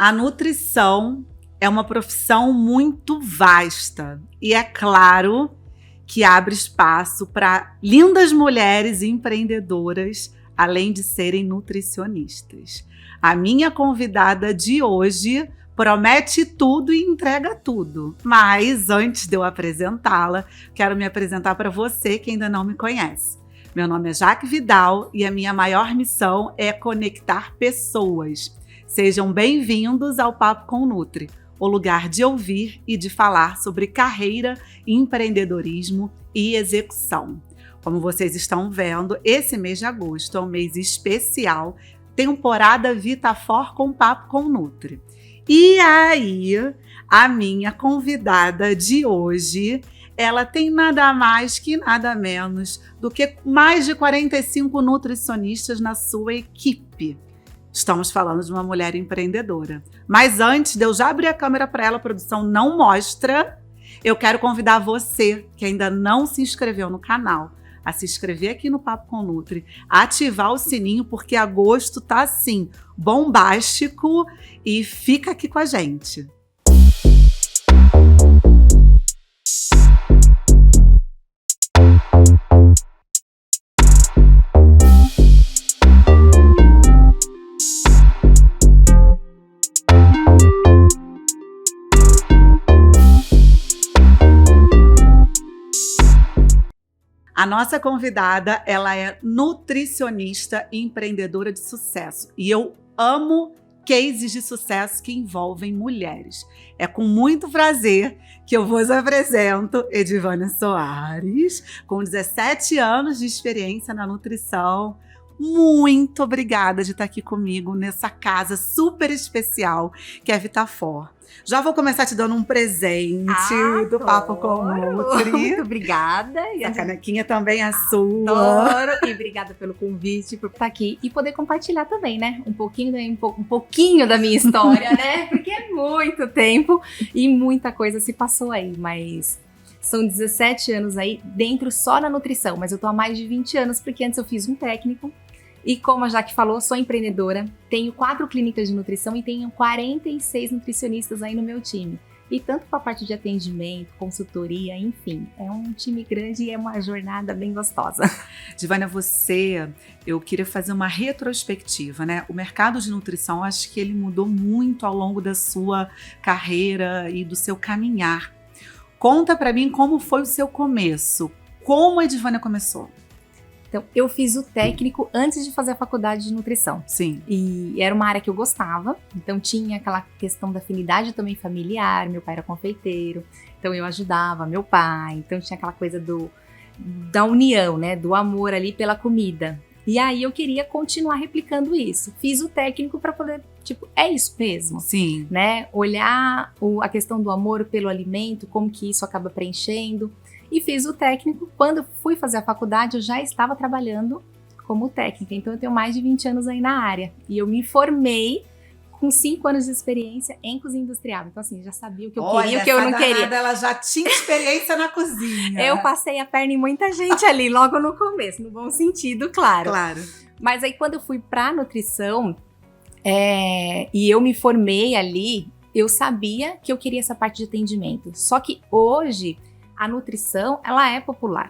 A nutrição é uma profissão muito vasta e é claro que abre espaço para lindas mulheres empreendedoras, além de serem nutricionistas. A minha convidada de hoje promete tudo e entrega tudo. Mas antes de eu apresentá-la, quero me apresentar para você que ainda não me conhece. Meu nome é Jaque Vidal e a minha maior missão é conectar pessoas. Sejam bem-vindos ao Papo com Nutri, o lugar de ouvir e de falar sobre carreira, empreendedorismo e execução. Como vocês estão vendo, esse mês de agosto é um mês especial, temporada Vitafor com Papo com Nutri. E aí, a minha convidada de hoje, ela tem nada mais que nada menos do que mais de 45 nutricionistas na sua equipe. Estamos falando de uma mulher empreendedora. Mas antes de eu já abrir a câmera para ela, a produção não mostra, eu quero convidar você, que ainda não se inscreveu no canal, a se inscrever aqui no Papo com Nutri, ativar o sininho, porque agosto tá assim, bombástico, e fica aqui com a gente. A nossa convidada, ela é nutricionista e empreendedora de sucesso. E eu amo cases de sucesso que envolvem mulheres. É com muito prazer que eu vos apresento Edivânia Soares, com 17 anos de experiência na nutrição. Muito obrigada de estar aqui comigo nessa casa super especial que é a Vitafor. Já vou começar te dando um presente do Papo com Nutri. Muito obrigada. E a canequinha também é sua. Adoro. E obrigada pelo convite, por estar aqui e poder compartilhar também, né? Um pouquinho da minha história, né? Porque é muito tempo e muita coisa se passou aí, mas são 17 anos aí dentro só na nutrição, mas eu tô há mais de 20 anos porque antes eu fiz um técnico. E como a Jaque falou, sou empreendedora, tenho 4 clínicas de nutrição e tenho 46 nutricionistas aí no meu time. E tanto para a parte de atendimento, consultoria, enfim, é um time grande e é uma jornada bem gostosa. Divânia, eu queria fazer uma retrospectiva, né? O mercado de nutrição, acho que ele mudou muito ao longo da sua carreira e do seu caminhar. Conta para mim como foi o seu começo, como a Edivânia começou. Então, eu fiz o técnico antes de fazer a faculdade de nutrição. Sim. E era uma área que eu gostava. Então, tinha aquela questão da afinidade também familiar. Meu pai era confeiteiro. Então, eu ajudava meu pai. Então, tinha aquela coisa da união, né? Do amor ali pela comida. E aí, eu queria continuar replicando isso. Fiz o técnico para poder, é isso mesmo? Sim. Né? Olhar a questão do amor pelo alimento, como que isso acaba preenchendo. E fiz o técnico. Quando eu fui fazer a faculdade, eu já estava trabalhando como técnica. Então, eu tenho mais de 20 anos aí na área. E eu me formei com 5 anos de experiência em cozinha industrial. Então, assim, já sabia o que eu queria e o que eu não queria. Ela já tinha experiência na cozinha. Eu passei a perna em muita gente ali, logo no começo. No bom sentido, claro. Claro. Mas aí, quando eu fui pra nutrição, e eu me formei ali, eu sabia que eu queria essa parte de atendimento. Só que hoje a nutrição, ela é popular.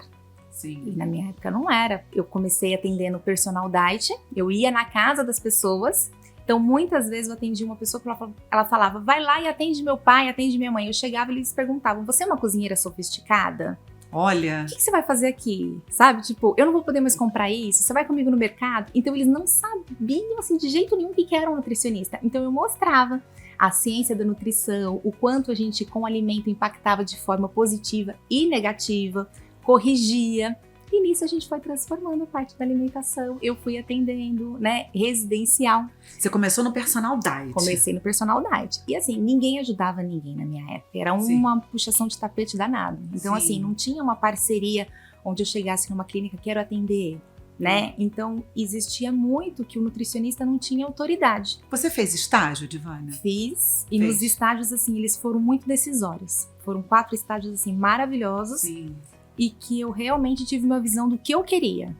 Sim. E na minha época não era. Eu comecei atendendo personal diet, eu ia na casa das pessoas. Então, muitas vezes eu atendia uma pessoa que ela falava, vai lá e atende meu pai, atende minha mãe. Eu chegava e eles perguntavam, você é uma cozinheira sofisticada? Olha. O que você vai fazer aqui? Sabe? Eu não vou poder mais comprar isso? Você vai comigo no mercado? Então, eles não sabiam, assim, de jeito nenhum o que era um nutricionista. Então, eu mostrava a ciência da nutrição, o quanto a gente com o alimento impactava de forma positiva e negativa, corrigia. E nisso a gente foi transformando a parte da alimentação. Eu fui atendendo, né, residencial. Você começou no personal diet. Comecei no personal diet. E assim, ninguém ajudava ninguém na minha época. Era uma puxação de tapete danado. Então, assim, não tinha uma parceria onde eu chegasse numa clínica, quero atender, né? Então, existia muito que o nutricionista não tinha autoridade. Você fez estágio, Edivânia? Fiz. E nos estágios, assim, eles foram muito decisórios. Foram 4 estágios, assim, maravilhosos. Sim. E que eu realmente tive uma visão do que eu queria.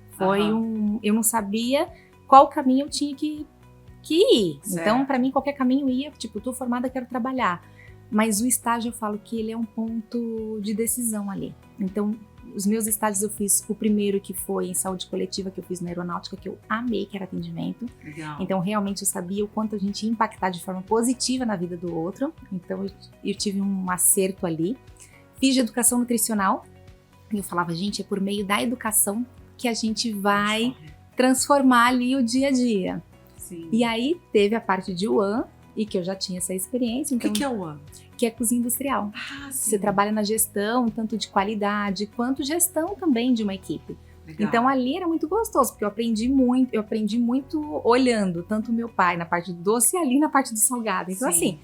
Eu não sabia qual caminho eu tinha que que ir. Certo. Então, para mim, qualquer caminho ia, tipo, tô formada, quero trabalhar. Mas o estágio, eu falo que ele é um ponto de decisão ali. Então, os meus estágios eu fiz o primeiro, que foi em saúde coletiva, que eu fiz na aeronáutica, que eu amei, que era atendimento. Legal. Então, realmente, eu sabia o quanto a gente ia impactar de forma positiva na vida do outro. Então, eu tive um acerto ali. Fiz de educação nutricional. E eu falava, gente, é por meio da educação que a gente vai transformar ali o dia a dia. Sim. E aí, teve a parte de UAN, e que eu já tinha essa experiência. Então, O que é o AN? que é cozinha industrial. Ah, sim. Você trabalha na gestão, tanto de qualidade, quanto gestão também de uma equipe. Legal. Então ali era muito gostoso, porque eu aprendi muito olhando, tanto o meu pai na parte do doce e ali na parte do salgado. Então Sim. assim,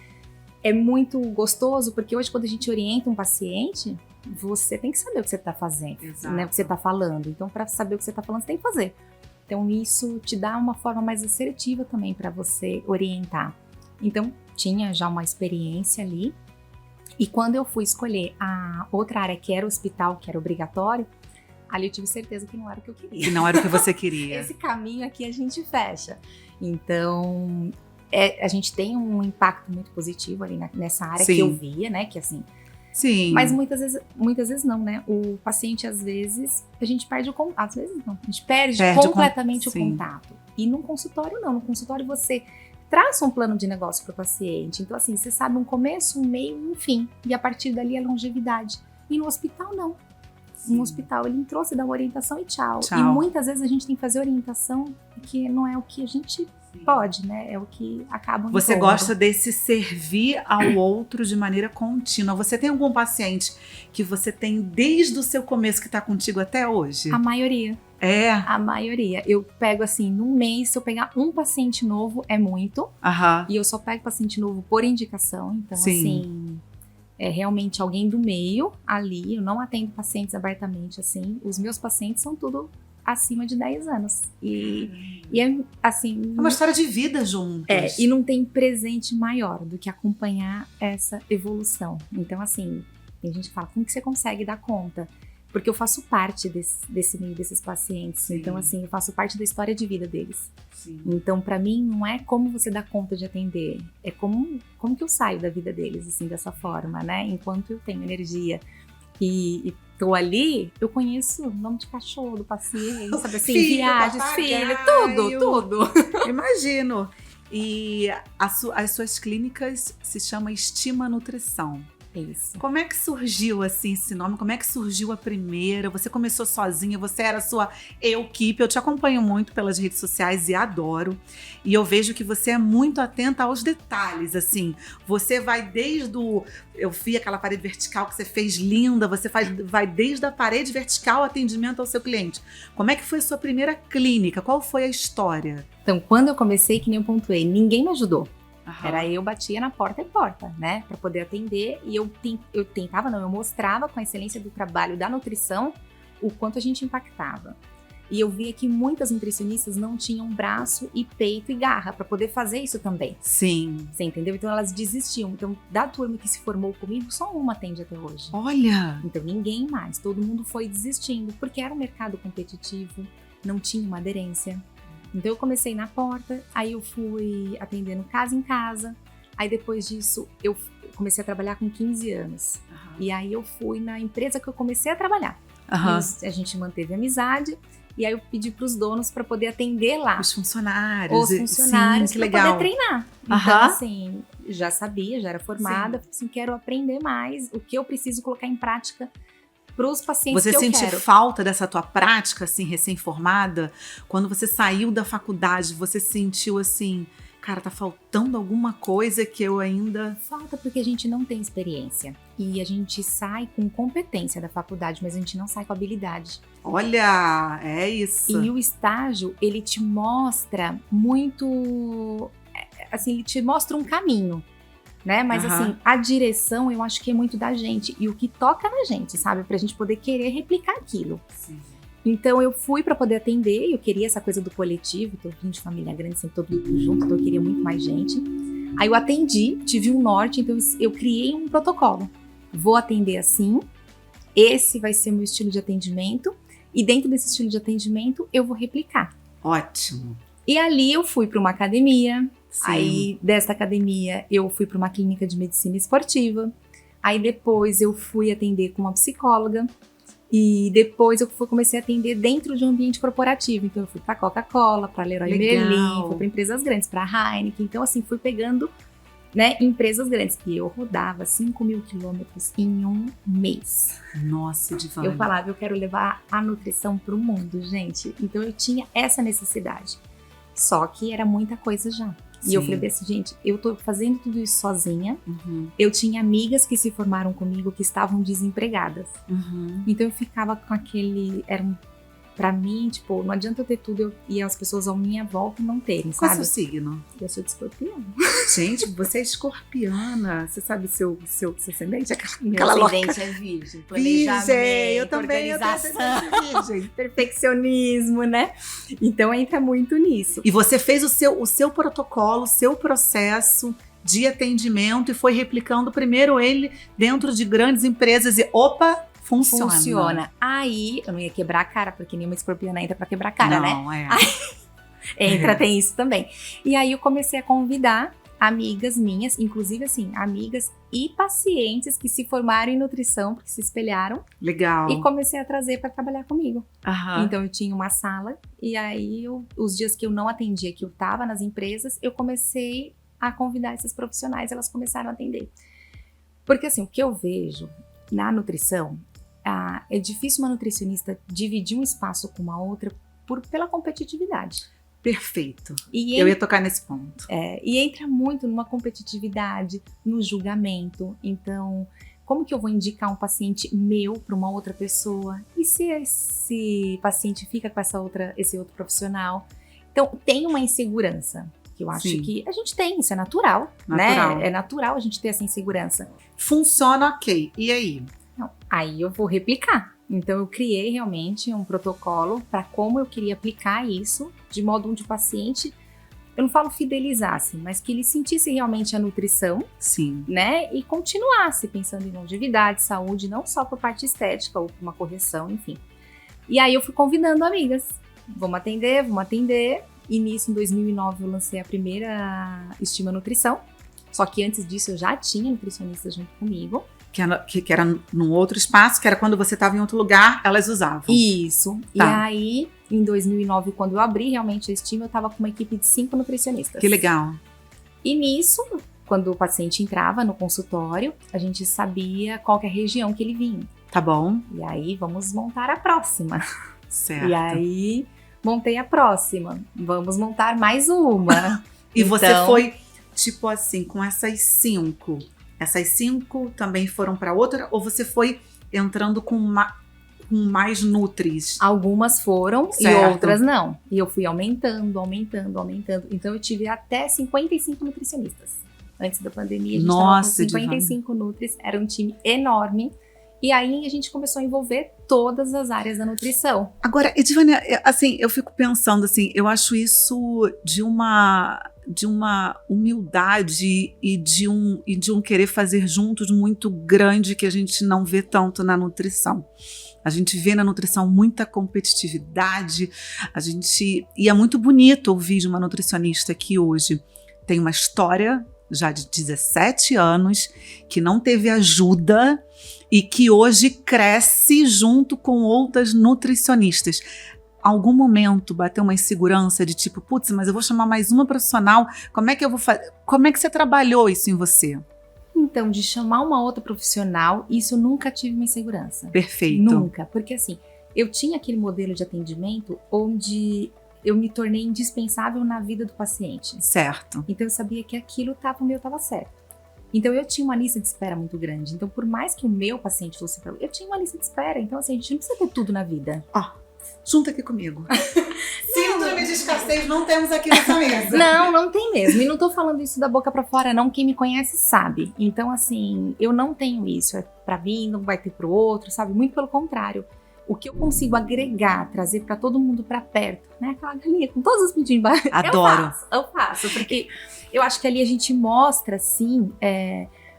é muito gostoso, porque hoje quando a gente orienta um paciente, você tem que saber o que você está fazendo, Exato. né, o que você está falando. Então para saber o que você está falando, você tem que fazer. Então isso te dá uma forma mais assertiva também para você orientar. Então tinha já uma experiência ali. E quando eu fui escolher a outra área, que era o hospital, que era obrigatório, ali eu tive certeza que não era o que eu queria. Que não era o que você queria. Esse caminho aqui a gente fecha. Então, a gente tem um impacto muito positivo ali nessa área. Sim. Que eu via, né? Que assim. Sim. Mas muitas vezes não, né? O paciente, às vezes, a gente perde o contato. Às vezes não. A gente perde completamente o Sim. contato. E no consultório, não. No consultório, você traça um plano de negócio para o paciente. Então, assim, você sabe um começo, um meio e um fim. E a partir dali a longevidade. E no hospital, não. Sim. No hospital, ele entrou, você dá uma orientação e tchau. Tchau. E muitas vezes a gente tem que fazer orientação que não é o que a gente Sim. pode, né? É o que acaba Você impondo. gosta desse servir ao outro de maneira contínua. Você tem algum paciente que você tem desde o seu começo que está contigo até hoje? A maioria. É. A maioria. Eu pego assim, num mês, se eu pegar um paciente novo, é muito. Aham. E eu só pego paciente novo por indicação. Então, Sim. assim, é realmente alguém do meio ali. Eu não atendo pacientes abertamente, assim. Os meus pacientes são tudo acima de 10 anos. E é assim. É uma história de vida juntos. E não tem presente maior do que acompanhar essa evolução. Então, assim, tem gente que fala, como que você consegue dar conta? Porque eu faço parte desse meio desses pacientes. Sim. Então, assim, eu faço parte da história de vida deles. Sim. Então, pra mim, não é como você dá conta de atender. É como que eu saio da vida deles, assim, dessa forma, né? Enquanto eu tenho energia e tô ali, eu conheço o nome de cachorro do paciente, sabe assim, Filho, viagens, papagaio. filho, tudo. Imagino. E as suas clínicas se chama Estima Nutrição. Isso. Como é que surgiu assim esse nome? Como é que surgiu a primeira? Você começou sozinha? Você era a sua equipe? Eu te acompanho muito pelas redes sociais e adoro. E eu vejo que você é muito atenta aos detalhes, assim. Você vai desde o... Eu vi aquela parede vertical que você fez linda. Você vai desde a parede vertical atendimento ao seu cliente. Como é que foi a sua primeira clínica? Qual foi a história? Então, quando eu comecei, que nem eu pontuei, ninguém me ajudou. Aham. Era eu batia na porta e porta, né? Pra poder atender. E eu mostrava com a excelência do trabalho da nutrição o quanto a gente impactava. E eu via que muitas nutricionistas não tinham braço e peito e garra pra poder fazer isso também. Sim. Você entendeu? Então elas desistiam. Então, da turma que se formou comigo, só uma atende até hoje. Olha! Então ninguém mais. Todo mundo foi desistindo. Porque era um mercado competitivo, não tinha uma aderência. Então eu comecei na porta, aí eu fui atendendo casa em casa, aí depois disso eu comecei a trabalhar com 15 anos. Aham. E aí eu fui na empresa que eu comecei a trabalhar. Aham. E a gente manteve amizade, e aí eu pedi para os donos para poder atender lá. Os funcionários. Os funcionários, Sim, que para legal. poder treinar. Então, Aham. assim, já sabia, já era formada, falei assim, quero aprender mais, o que eu preciso colocar em prática para os pacientes Você que eu sente quero. falta dessa tua prática, assim, recém-formada? Quando você saiu da faculdade, você sentiu assim, cara, tá faltando alguma coisa que eu ainda... Falta porque a gente não tem experiência. E a gente sai com competência da faculdade, mas a gente não sai com habilidade. Olha, é isso. E o estágio, ele te mostra muito... Assim, ele te mostra um caminho, né? Mas Aham. assim, a direção eu acho que é muito da gente. E o que toca na gente, sabe? Pra gente poder querer replicar aquilo. Sim. Então eu fui pra poder atender, eu queria essa coisa do coletivo, tô vindo de família grande, sempre todo mundo junto, então eu queria muito mais gente. Aí eu atendi, tive um norte, então eu criei um protocolo. Vou atender assim, esse vai ser o meu estilo de atendimento, e dentro desse estilo de atendimento eu vou replicar. Ótimo. E ali eu fui para uma academia. Sim. Aí, desta academia, eu fui para uma clínica de medicina esportiva. Aí, depois, eu fui atender com uma psicóloga. E depois, eu comecei a atender dentro de um ambiente corporativo. Então, eu fui para Coca-Cola, para Leroy Merlin, fui para empresas grandes, para Heineken. Então, assim, fui pegando, né, empresas grandes. E eu rodava 5.000 quilômetros em um mês. Nossa, Edivane. Eu falava, eu quero levar a nutrição para o mundo, gente. Então, eu tinha essa necessidade. Só que era muita coisa já. Sim. E eu falei assim, gente, eu tô fazendo tudo isso sozinha. Eu tinha amigas que se formaram comigo que estavam desempregadas. Então eu ficava com aquele... Pra mim, tipo, não adianta eu ter tudo e as pessoas à minha volta não terem, Qual é sabe? o seu signo? Eu sou de Escorpião. Gente, você é escorpiana. Você sabe seu ascendente? Meu ascendente é virgem. Virgem, eu também. Organização, virgem. perfeccionismo, né? Então entra muito nisso. E você fez o seu protocolo, o seu processo de atendimento e foi replicando primeiro ele dentro de grandes empresas e opa, funciona. Aí, eu não ia quebrar a cara, porque nenhuma escorpiana entra pra quebrar a cara, né? Não, é. Entra, tem isso também. E aí eu comecei a convidar amigas minhas, inclusive assim, amigas e pacientes que se formaram em nutrição, porque se espelharam. Legal. E comecei a trazer para trabalhar comigo. Aham. Então eu tinha uma sala e aí os dias que eu não atendia, que eu tava nas empresas, eu comecei a convidar esses profissionais, elas começaram a atender. Porque assim, o que eu vejo na nutrição, é difícil uma nutricionista dividir um espaço com uma outra pela competitividade. Perfeito. E eu ia tocar nesse ponto. E entra muito numa competitividade, no julgamento. Então, como que eu vou indicar um paciente meu para uma outra pessoa? E se esse paciente fica com esse outro profissional? Então, tem uma insegurança, que eu acho Sim. que a gente tem, isso é natural, né? É natural a gente ter essa insegurança. Funciona, ok. E aí? Não, aí eu vou replicar. Então, eu criei realmente um protocolo para como eu queria aplicar isso, de modo onde o paciente, eu não falo fidelizasse, mas que ele sentisse realmente a nutrição, Sim. né? E continuasse pensando em longevidade, saúde, não só por parte estética ou por uma correção, enfim. E aí eu fui convidando amigas. Vamos atender. E nisso, em 2009, eu lancei a primeira Estima Nutrição. Só que antes disso, eu já tinha nutricionista junto comigo. Que era num outro espaço, que era quando você estava em outro lugar, elas usavam. Isso. Tá. E aí, em 2009, quando eu abri realmente a Estima, eu estava com uma equipe de 5 nutricionistas. Que legal. E nisso, quando o paciente entrava no consultório, a gente sabia qual que é a região que ele vinha. Tá bom. E aí, vamos montar a próxima. Certo. E aí, montei a próxima. Vamos montar mais uma. E então, você foi, tipo assim, com essas 5. Essas 5 também foram para outra? Ou você foi entrando com mais nutris? Algumas foram Certo. E outras não. E eu fui aumentando. Então eu tive até 55 nutricionistas. Antes da pandemia, a gente estava com 55 nutris. Era um time enorme. E aí a gente começou a envolver todas as áreas da nutrição. Agora, Edivane, assim, eu fico pensando assim, eu acho isso de uma humildade e de um querer fazer juntos muito grande que a gente não vê tanto na nutrição. A gente vê na nutrição muita competitividade, e é muito bonito ouvir de uma nutricionista que hoje tem uma história já de 17 anos, que não teve ajuda e que hoje cresce junto com outras nutricionistas. Algum momento bateu uma insegurança de tipo, putz, mas eu vou chamar mais uma profissional, como é que eu vou fazer? Como é que você trabalhou isso em você? Então, de chamar uma outra profissional, isso eu nunca tive uma insegurança. Perfeito. Nunca, porque assim, eu tinha aquele modelo de atendimento onde eu me tornei indispensável na vida do paciente. Certo. Então eu sabia que aquilo o meu estava certo. Então eu tinha uma lista de espera muito grande. Então por mais que o meu paciente fosse eu tinha uma lista de espera. Então assim, a gente não precisa ter tudo na vida. Ó, junta aqui comigo. Síndrome de escassez não temos aqui nessa mesa. Não tem mesmo. E não tô falando isso da boca pra fora, não. Quem me conhece sabe. Então assim, eu não tenho isso. É pra mim, não vai ter pro outro, sabe? Muito pelo contrário. O que eu consigo agregar, trazer pra todo mundo pra perto, né? Aquela galinha com todos os pintinhos embaixo. Adoro. Eu faço, porque eu acho que ali a gente mostra, assim,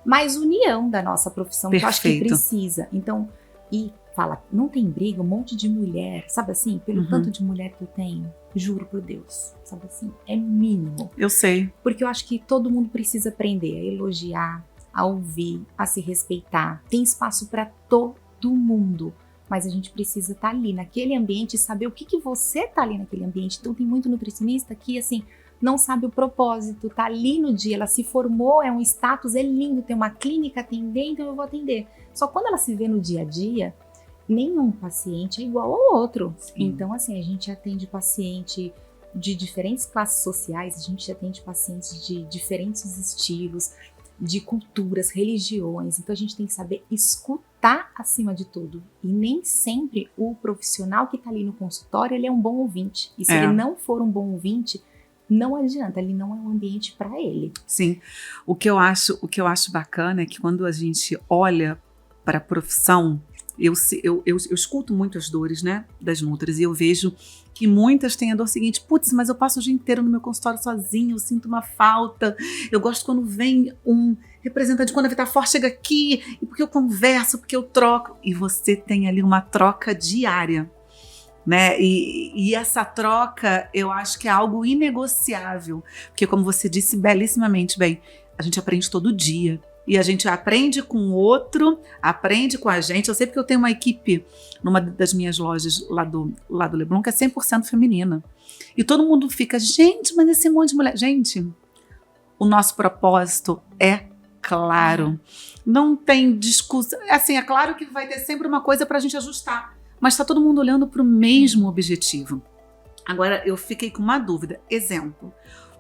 mais união da nossa profissão, que eu acho que Perfeito. precisa. Então, e fala, não tem briga, um monte de mulher, sabe assim? Pelo tanto de mulher que eu tenho, juro por Deus, sabe assim? É mínimo. Eu sei. Porque eu acho que todo mundo precisa aprender a elogiar, a ouvir, a se respeitar. Tem espaço para todo mundo. Mas a gente precisa estar ali naquele ambiente e saber o que você tá ali naquele ambiente. Então tem muito nutricionista que, assim, não sabe o propósito, tá ali no dia, ela se formou, é um status, é lindo, tem uma clínica atender, então eu vou atender. Só quando ela se vê no dia a dia, nenhum paciente é igual ao outro. Sim. Então, assim, a gente atende paciente de diferentes classes sociais, a gente atende pacientes de diferentes estilos, de culturas, religiões. Então a gente tem que saber escutar acima de tudo. E nem sempre o profissional que está ali no consultório, ele é um bom ouvinte. E se ele não for um bom ouvinte, não adianta, ele não é um ambiente para ele. Sim. O que eu acho bacana é que quando a gente olha para a profissão, eu escuto muito as dores, né, das nutris, e eu vejo que muitas têm a dor seguinte: putz, mas eu passo o dia inteiro no meu consultório sozinho, eu sinto uma falta, eu gosto quando vem um representante, quando a Vita Forte chega aqui, e porque eu converso, porque eu troco, e você tem ali uma troca diária, né, e essa troca, eu acho que é algo inegociável, porque como você disse belíssimamente bem, a gente aprende todo dia. E a gente aprende com o outro, aprende com a gente. Eu sei porque eu tenho uma equipe numa das minhas lojas lá do Leblon que é 100% feminina. E todo mundo fica, gente, mas esse monte de mulher... Gente, o nosso propósito é claro. Não tem discussão. Assim, é claro que vai ter sempre uma coisa para a gente ajustar. Mas está todo mundo olhando para o mesmo objetivo. Agora, eu fiquei com uma dúvida. Exemplo,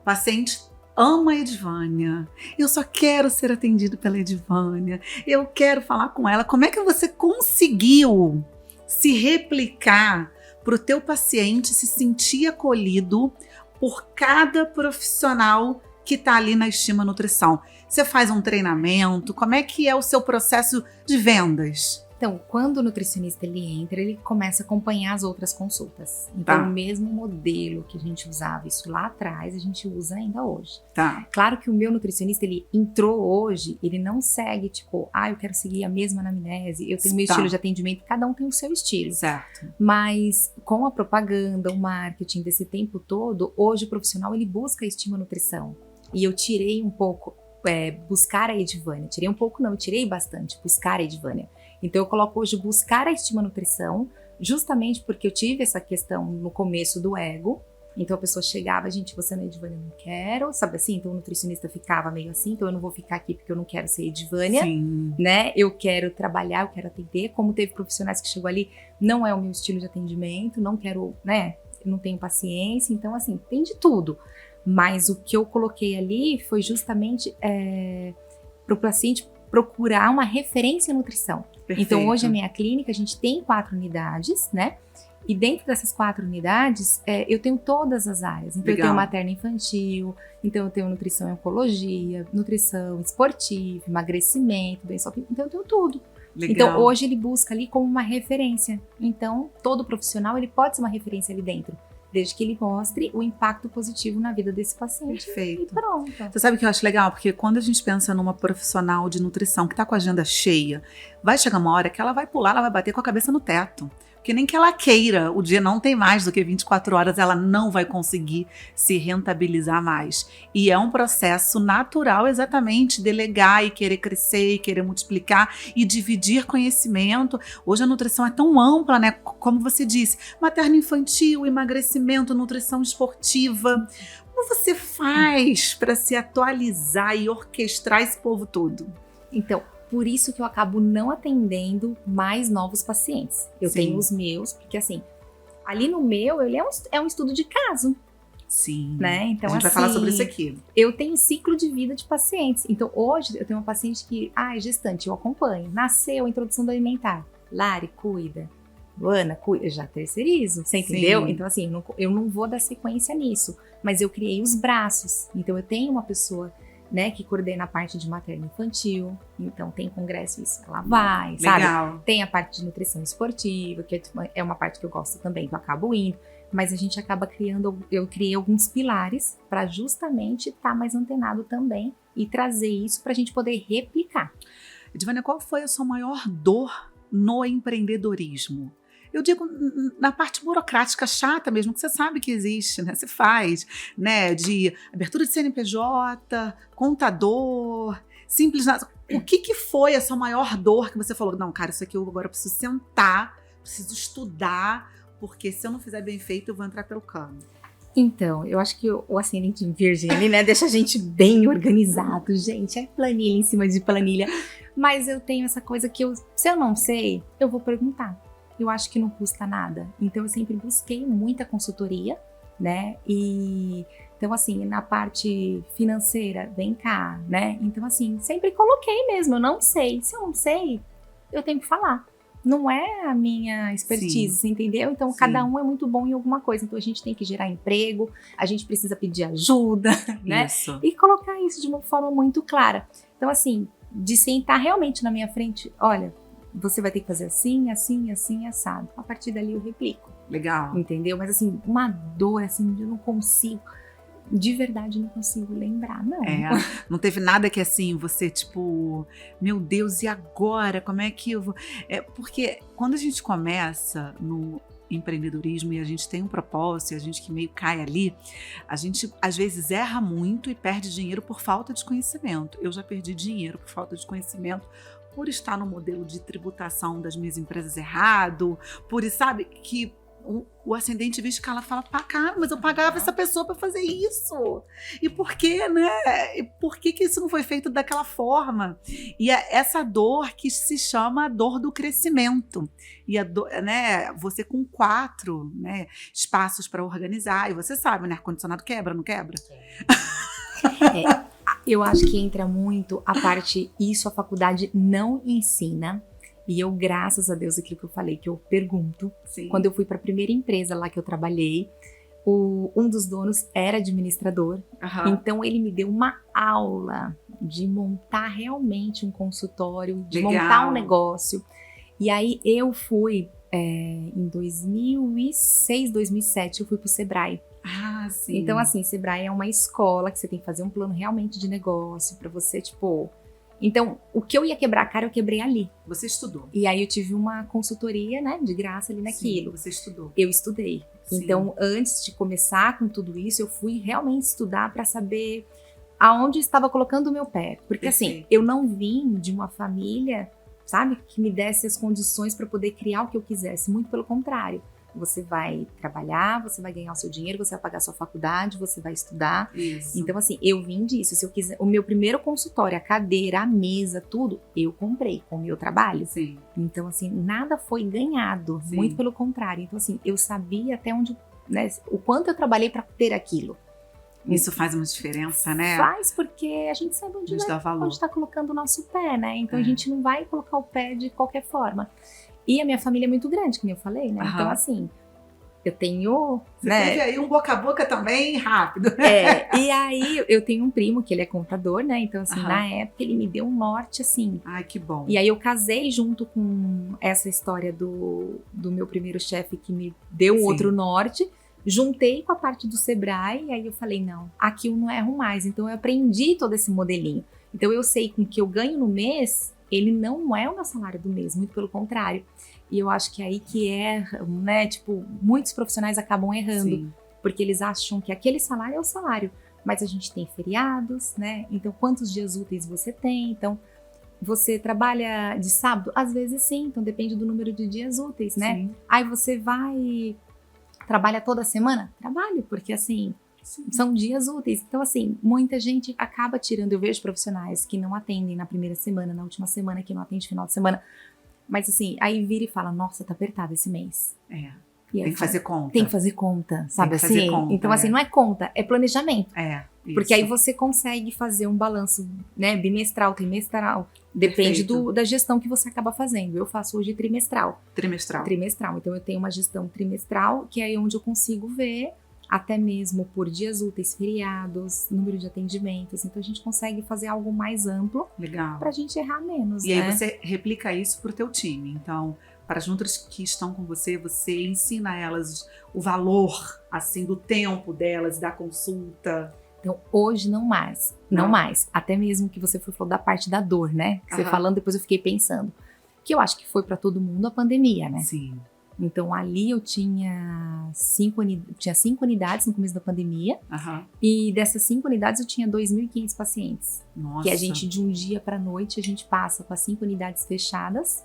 paciente ama a Edvânia, eu só quero ser atendido pela Edvânia, eu quero falar com ela. Como é que você conseguiu se replicar para o teu paciente se sentir acolhido por cada profissional que está ali na Estima Nutrição? Você faz um treinamento? Como é que é o seu processo de vendas? Então, quando o nutricionista ele entra, ele começa a acompanhar as outras consultas. Então, o mesmo modelo que a gente usava isso lá atrás, a gente usa ainda hoje. Tá. Claro que o meu nutricionista, ele entrou hoje, ele não segue, tipo, eu quero seguir a mesma anamnese, eu tenho meu estilo de atendimento, cada um tem o seu estilo. Certo. Mas com a propaganda, o marketing desse tempo todo, hoje o profissional, ele busca a Estima Nutrição. E eu tirei um pouco, buscar a Edvânia. Tirei um pouco não, eu tirei bastante, buscar a Edvânia. Então eu coloco hoje buscar a Estima Nutrição, justamente porque eu tive essa questão no começo do ego. Então a pessoa chegava, gente, você não é Edvânia, eu não quero, sabe assim? Então o nutricionista ficava meio assim, então eu não vou ficar aqui porque eu não quero ser Edvânia, né? Eu quero trabalhar, eu quero atender. Como teve profissionais que chegou ali, não é o meu estilo de atendimento, não quero, né? Eu não tenho paciência, então assim, tem de tudo. Mas o que eu coloquei ali foi justamente para o paciente procurar uma referência em nutrição. Perfeito. Então hoje a minha clínica, a gente tem 4 unidades, né? E dentro dessas 4 unidades, eu tenho todas as áreas. Então eu tenho materno-infantil, então eu tenho nutrição e oncologia, nutrição esportiva, emagrecimento, bem-estar, então eu tenho tudo. Legal. Então hoje ele busca ali como uma referência. Então todo profissional ele pode ser uma referência ali dentro, desde que ele mostre o impacto positivo na vida desse paciente. Perfeito. E pronto. Você sabe o que eu acho legal? Porque quando a gente pensa numa profissional de nutrição que está com a agenda cheia, vai chegar uma hora que ela vai pular, ela vai bater com a cabeça no teto. Porque nem que ela queira, o dia não tem mais do que 24 horas, ela não vai conseguir se rentabilizar mais. E é um processo natural, exatamente, delegar e querer crescer, e querer multiplicar e dividir conhecimento. Hoje a nutrição é tão ampla, né? Como você disse, materno-infantil, emagrecimento, nutrição esportiva. Como você faz para se atualizar e orquestrar esse povo todo? Então, por isso que eu acabo não atendendo mais novos pacientes. Eu tenho os meus, porque assim, ali no meu, ele é um estudo de caso. Sim. Né? Então, a gente vai falar sobre isso aqui. Eu tenho ciclo de vida de pacientes. Então, hoje, eu tenho uma paciente que, é gestante, eu acompanho. Nasceu, introdução do alimentar. Lari, cuida. Luana, cuida. Eu já terceirizo, você entendeu? Então, assim, eu não vou dar sequência nisso. Mas eu criei os braços. Então, eu tenho uma pessoa, né, que coordena a parte de materno-infantil, então tem congresso, isso ela vai, legal. Sabe? Tem a parte de nutrição esportiva, que é uma parte que eu gosto também, que eu acabo indo, mas a gente acaba eu criei alguns pilares para justamente estar mais antenado também e trazer isso para a gente poder replicar. Edvânia, qual foi a sua maior dor no empreendedorismo? Eu digo na parte burocrática chata mesmo, que você sabe que existe, né? Você faz, né? De abertura de CNPJ, contador, simples. O que foi essa maior dor que você falou? Não, cara, isso aqui eu agora preciso sentar, preciso estudar, porque se eu não fizer bem feito, eu vou entrar pelo cano. Então, eu acho que o ascendente em virgem ali, né, deixa a gente bem organizado, gente. É planilha em cima de planilha. Mas eu tenho essa coisa que se eu não sei, eu vou perguntar. Eu acho que não custa nada. Então, eu sempre busquei muita consultoria, né? Então, assim, na parte financeira, vem cá, né? Então, assim, sempre coloquei mesmo. Eu não sei. Se eu não sei, eu tenho que falar. Não é a minha expertise, Sim. Entendeu? Então, Sim. Cada um é muito bom em alguma coisa. Então, a gente tem que gerar emprego, a gente precisa pedir ajuda, né? Isso. E colocar isso de uma forma muito clara. Então, assim, de sentar realmente na minha frente, olha, você vai ter que fazer assim, assim, assim, assado. A partir dali eu replico. Legal. Entendeu? Mas, assim, uma dor, assim, eu não consigo... De verdade, não consigo lembrar, não. Não teve nada que assim, você tipo, meu Deus, e agora? Como é que eu vou... Porque quando a gente começa no empreendedorismo e a gente tem um propósito e a gente que meio cai ali, a gente às vezes erra muito e perde dinheiro por falta de conhecimento. Eu já perdi dinheiro por falta de conhecimento, por estar no modelo de tributação das minhas empresas errado, por, sabe, que... O ascendente vê que ela fala, cara, mas eu pagava essa pessoa para fazer isso. E por quê, né? E por que isso não foi feito daquela forma? E é essa dor que se chama dor do crescimento. E a dor, né? Você com 4, né, espaços para organizar. E você sabe, né? Ar-condicionado quebra, não quebra? Eu acho que entra muito a parte, isso a faculdade não ensina. E eu, graças a Deus, aquilo que eu falei, que eu pergunto. Sim. Quando eu fui para a primeira empresa lá que eu trabalhei, um dos donos era administrador. Então, ele me deu uma aula de montar realmente um consultório, de montar um negócio. E aí, eu fui, em 2006, 2007, eu fui para o Sebrae. Sim. Então, assim, Sebrae é uma escola que você tem que fazer um plano realmente de negócio para você, tipo... Então, o que eu ia quebrar a cara, eu quebrei ali. Você estudou. E aí eu tive uma consultoria, né, de graça ali naquilo. Sim, você estudou. Eu estudei. Sim. Então, antes de começar com tudo isso, eu fui realmente estudar para saber aonde estava colocando o meu pé. Porque assim, eu não vim de uma família, sabe, que me desse as condições para poder criar o que eu quisesse. Muito pelo contrário. Você vai trabalhar, você vai ganhar o seu dinheiro, você vai pagar a sua faculdade, você vai estudar. Isso. Então, assim, eu vim disso. Se eu quiser, o meu primeiro consultório, a cadeira, a mesa, tudo, eu comprei com o meu trabalho. Sim. Então, assim, nada foi ganhado. Sim. Muito pelo contrário. Então, assim, eu sabia até onde, né, o quanto eu trabalhei para ter aquilo. Isso faz uma diferença, né? Faz, porque a gente sabe onde está colocando o nosso pé, né? Então, a gente não vai colocar o pé de qualquer forma. E a minha família é muito grande, como eu falei, né? Então, assim, eu tenho... Você teve aí um boca a boca também rápido. E aí eu tenho um primo que ele é contador, né? Então, assim, na época ele me deu um norte, assim. Ai, que bom. E aí eu casei junto com essa história do meu primeiro chefe que me deu um outro norte. Juntei com a parte do Sebrae e aí eu falei, não, aqui eu não erro mais. Então eu aprendi todo esse modelinho. Então eu sei com o que eu ganho no mês... Ele não é o meu salário do mês, muito pelo contrário. E eu acho que é aí que erra, né? Tipo, muitos profissionais acabam errando. Sim. Porque eles acham que aquele salário é o salário. Mas a gente tem feriados, né? Então, quantos dias úteis você tem? Então, você trabalha de sábado? Às vezes sim, então depende do número de dias úteis, né? Sim. Aí você trabalha toda semana? Trabalho, porque assim... São dias úteis. Então, assim, muita gente acaba tirando. Eu vejo profissionais que não atendem na primeira semana, na última semana, que não atende final de semana. Mas, assim, aí vira e fala, nossa, tá apertado esse mês. Tem que fazer conta. Tem que fazer conta, sabe assim? Conta, então, assim, não é conta, é planejamento. Isso. Porque aí você consegue fazer um balanço, né, bimestral, trimestral. Depende da gestão que você acaba fazendo. Eu faço hoje trimestral. Trimestral. Então, eu tenho uma gestão trimestral, que é onde eu consigo ver até mesmo por dias úteis, feriados, número de atendimentos. Então, a gente consegue fazer algo mais amplo. Legal. Pra gente errar menos, E aí você replica isso pro teu time. Então, para as outras que estão com você, você ensina a elas o valor, assim, do tempo delas, da consulta. Então, hoje não mais. Não mais. Até mesmo que você falou da parte da dor, né? Que você falando, depois eu fiquei pensando. que eu acho que foi para todo mundo a pandemia, né? Sim. Então, ali eu tinha 5 unidades no começo da pandemia. Aham. E dessas 5 unidades eu tinha 2.500 pacientes. Nossa. Que a gente, de um dia para noite, a gente passa com as 5 unidades fechadas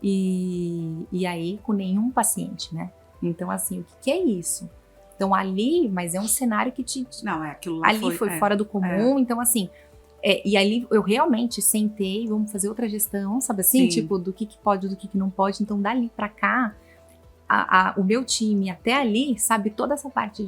e aí com nenhum paciente, né? Então, assim, o que é isso? Então, ali, mas é um cenário que Não, aquilo lá ali foi fora do comum. Então, assim, e ali eu realmente sentei, vamos fazer outra gestão, sabe assim? Sim. Tipo, do que pode, do que não pode. Então, dali pra cá, o meu time até ali sabe toda essa parte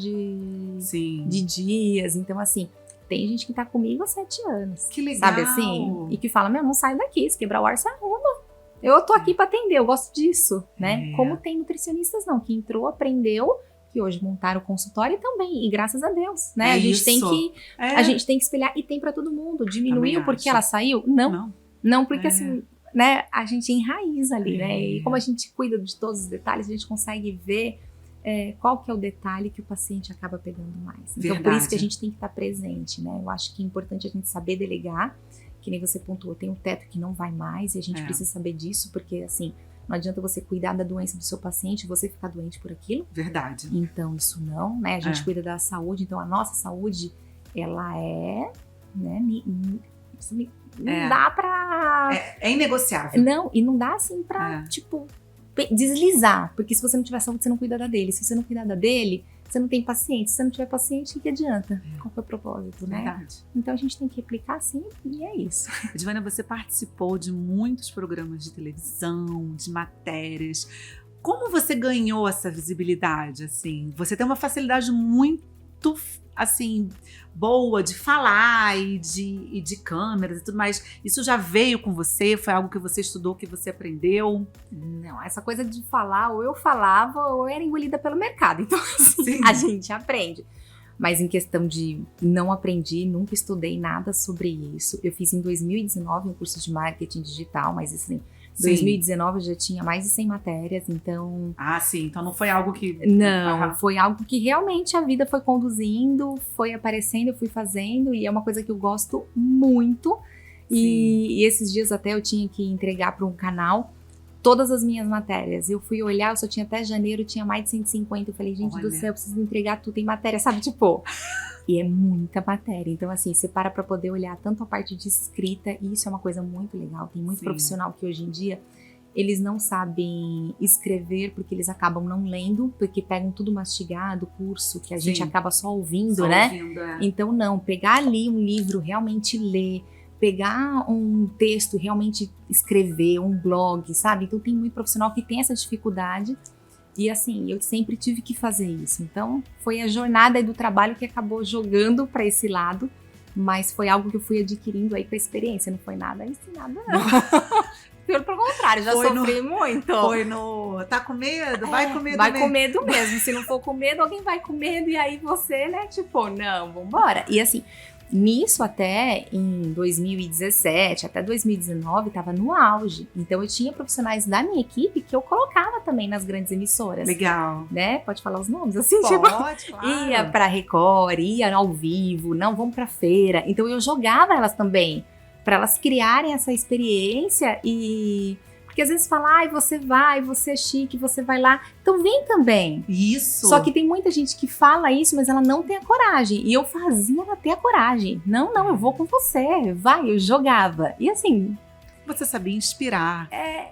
Sim. de dias. Então, assim, tem gente que tá comigo há 7 anos. Que legal. Sabe assim? E que fala, não sai daqui, se quebrar o ar, você arruma. Eu tô aqui pra atender, eu gosto disso, né? Como tem nutricionistas não, que entrou, aprendeu, que hoje montaram o consultório também, e graças a Deus, né? A gente tem que a gente tem que espelhar, e tem pra todo mundo. Diminuiu porque ela saiu? Não, porque assim, né, a gente enraiza ali, né? E como a gente cuida de todos os detalhes, a gente consegue ver qual que é o detalhe que o paciente acaba pegando mais. Então, Verdade. por isso que a gente tem que estar presente, né? Eu acho que é importante a gente saber delegar, que nem você pontuou, tem um teto que não vai mais, e a gente precisa saber disso, porque assim, não adianta você cuidar da doença do seu paciente e você ficar doente por aquilo. Verdade. Então, isso não, né? A gente cuida da saúde, então a nossa saúde, ela né? Não dá pra... É inegociável. Não, e não dá assim pra, tipo, deslizar. Porque se você não tiver saúde, você não cuida da dele. Se você não cuidar da dele, você não tem paciente. Se você não tiver paciente, o que adianta? Qual foi o propósito, né? Verdade. Então a gente tem que replicar assim, e é isso. Edvânia, você participou de muitos programas de televisão, de matérias. Como você ganhou essa visibilidade, assim? Você tem uma facilidade muito, assim, boa de falar e de câmeras e tudo mais. Isso já veio com você? Foi algo que você estudou, que você aprendeu? Não, essa coisa de falar, ou eu falava, ou era engolida pelo mercado. Então, assim, a gente aprende. Mas em questão de não aprendi, nunca estudei nada sobre isso. Eu fiz em 2019 um curso de marketing digital, mas assim, em 2019 eu já tinha mais de 100 matérias, então... Ah, sim. Então não foi algo que... Não, foi algo que realmente a vida foi conduzindo, foi aparecendo, eu fui fazendo, e é uma coisa que eu gosto muito. E esses dias até eu tinha que entregar para um canal todas as minhas matérias. Eu fui olhar, eu só tinha até janeiro, tinha mais de 150. Eu falei, gente do céu, eu preciso entregar tudo em matéria, sabe? Tipo, e é muita matéria. Então, assim, você para pra poder olhar tanto a parte de escrita, e isso é uma coisa muito legal. Tem muito profissional que hoje em dia, eles não sabem escrever porque eles acabam não lendo, porque pegam tudo mastigado, curso, que a gente acaba só ouvindo, né? Então, não, pegar ali um livro, realmente ler, pegar um texto, realmente escrever, um blog, sabe? Então tem muito profissional que tem essa dificuldade e assim, eu sempre tive que fazer isso. Então foi a jornada aí do trabalho que acabou jogando para esse lado, mas foi algo que eu fui adquirindo aí com a experiência, não foi nada ensinado não. Pelo contrário, já sofri muito. Foi no... Tá com medo? Vai com medo vai mesmo. Com medo mesmo. Se não for com medo, alguém vai com medo e aí você, né? Tipo, não, vambora. E assim... Nisso até em 2017, até 2019, estava no auge. Então eu tinha profissionais da minha equipe que eu colocava também nas grandes emissoras. Legal. Né? Pode falar os nomes? Assim, Pode, tipo, claro. Ia pra Record, ia ao vivo, não, vamos pra feira. Então eu jogava elas também, para elas criarem essa experiência e... Porque às vezes fala, ai, você é chique, você vai lá. Então vem também. Isso. Só que tem muita gente que fala isso, mas ela não tem a coragem. E eu fazia ela ter a coragem. Não, eu vou com você. Vai, eu jogava. E assim... Você sabia inspirar.